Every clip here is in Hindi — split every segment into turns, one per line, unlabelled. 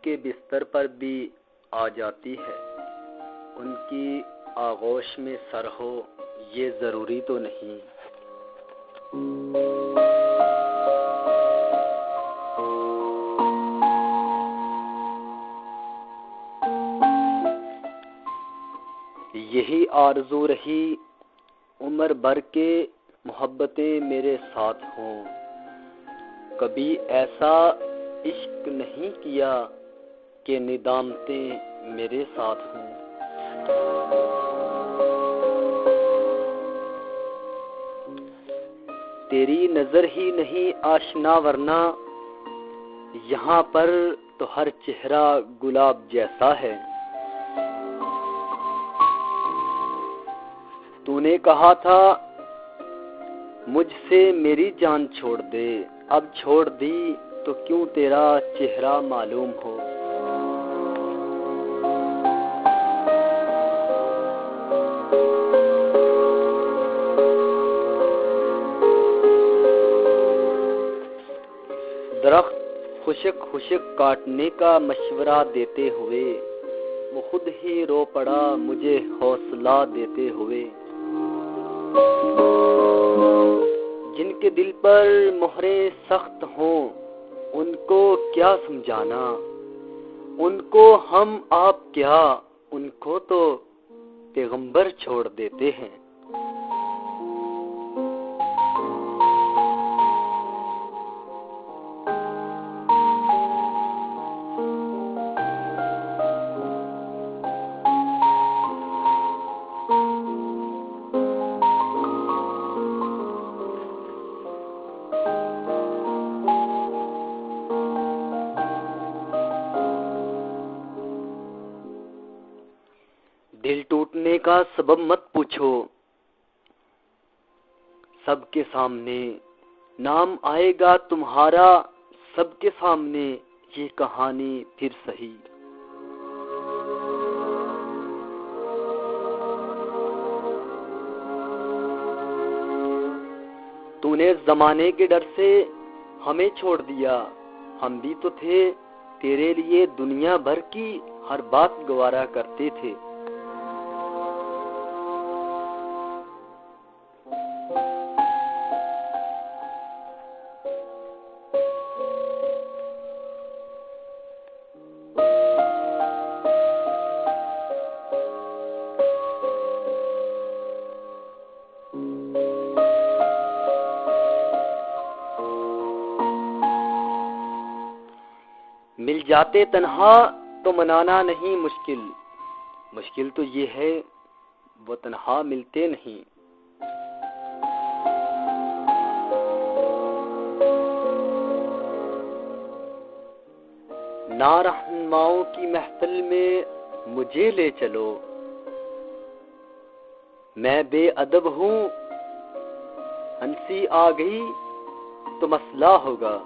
के बिस्तर पर भी आ जाती है। उनकी आगोश में सर हो ये ज़रूरी तो नहीं। यही आरज़ू रही उम्र भर के मोहब्बतें मेरे साथ हों। कभी ऐसा इश्क नहीं किया कि निदामतें मेरे साथ हों। तेरी नजर ही नहीं आशना वरना यहाँ पर तो हर चेहरा गुलाब जैसा है। तूने कहा था मुझसे मेरी जान छोड़ दे, अब छोड़ दी तो क्यों तेरा चेहरा मालूम हो। दरख्त खुशक खुशक काटने का मशवरा देते हुए वो खुद ही रो पड़ा मुझे हौसला देते हुए। जिनके दिल पर मोहरें सख्त हों उनको क्या समझाना, उनको हम आप क्या, उनको तो पैगंबर छोड़ देते हैं। दिल टूटने का सबब मत पूछो, सबके सामने नाम आएगा तुम्हारा, सबके सामने ये कहानी फिर सही। तूने जमाने के डर से हमें छोड़ दिया, हम भी तो थे तेरे लिए दुनिया भर की हर बात गवारा करते थे। मिल जाते तन्हा तो मनाना नहीं मुश्किल, मुश्किल तो ये है वो तन्हा मिलते नहीं। ना रहनुमाओं की महफिल में मुझे ले चलो, मैं बेअदब हूँ, हंसी आ गई तो मसला होगा।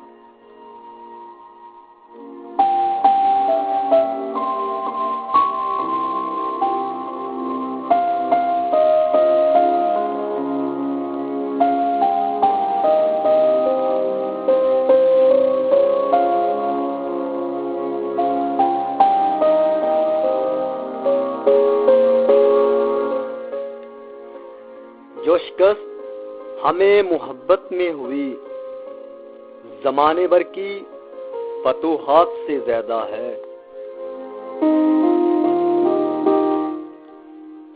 जो शिकस्त हमें मोहब्बत में हुई जमाने भर की फतूहात से ज्यादा है।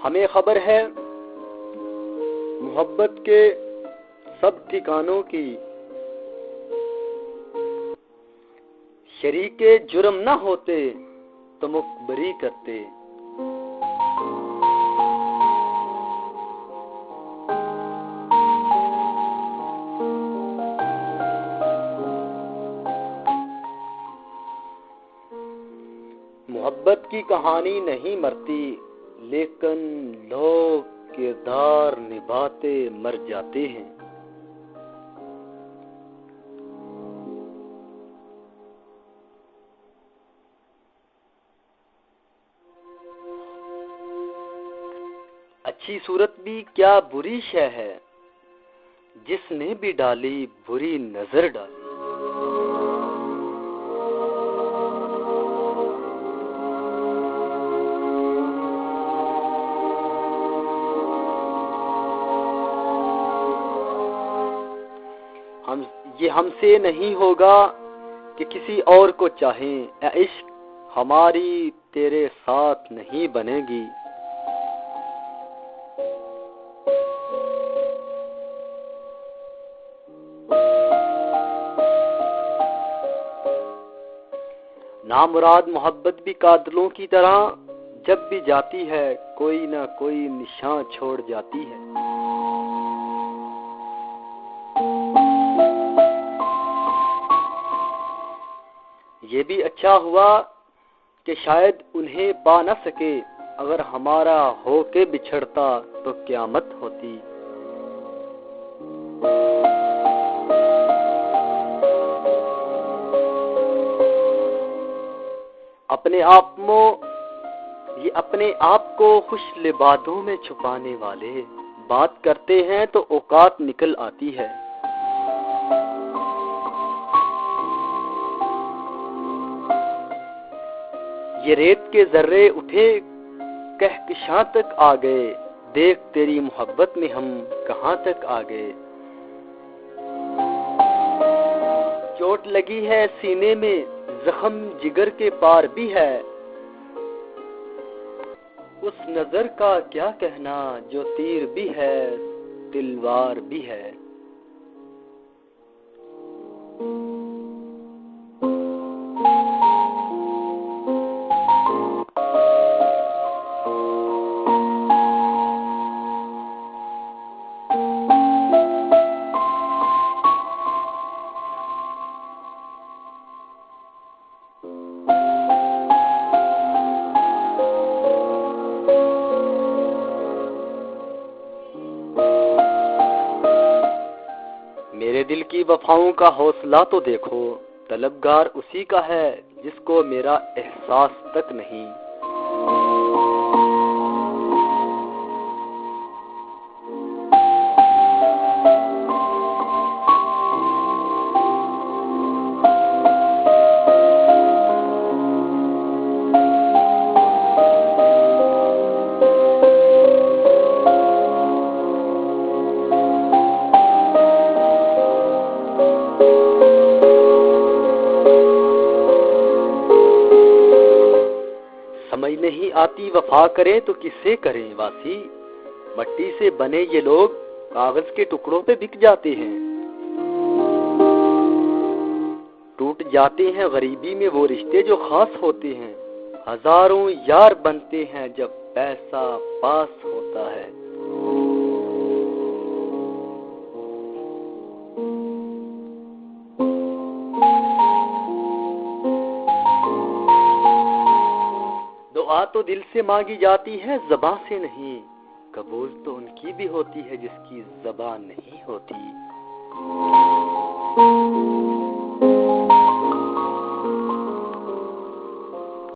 हमें खबर है मोहब्बत के सब ठिकानों की, शरीके जुर्म न होते तो मुखबरी करते। मोहब्बत की कहानी नहीं मरती, लेकिन लोग किरदार निभाते मर जाते हैं। अच्छी सूरत भी क्या बुरी शय है, जिसने भी डाली बुरी नजर डाली। ये हमसे नहीं होगा कि किसी और को चाहें, ऐ इश्क हमारी तेरे साथ नहीं बनेगी। नामुराद मोहब्बत भी कातिलों की तरह जब भी जाती है कोई ना कोई निशान छोड़ जाती है। ये भी अच्छा हुआ कि शायद उन्हें पा न सके, अगर हमारा होके बिछड़ता तो क़यामत होती। अपने आप को खुशले बातों में छुपाने वाले बात करते हैं तो औकात निकल आती है। ये रेत के जर्रे उठे कहकशां तक आ गए, देख तेरी मोहब्बत में हम कहां तक आ गए। चोट लगी है सीने में, जख्म जिगर के पार भी है, उस नजर का क्या कहना जो तीर भी है तलवार भी है। मेरे दिल की वफाओं का हौसला तो देखो, तलबगार उसी का है जिसको मेरा एहसास तक नहीं। समझ नहीं आती वफा करें तो किससे करें वासी, मट्टी से बने ये लोग कागज के टुकड़ों पे बिक जाते हैं। टूट जाते हैं गरीबी में वो रिश्ते जो खास होते हैं, हजारों यार बनते हैं जब पैसा पास होता है। दुआ तो दिल से मांगी जाती है ज़बां से नहीं, कबूल तो उनकी भी होती है जिसकी ज़बां नहीं होती।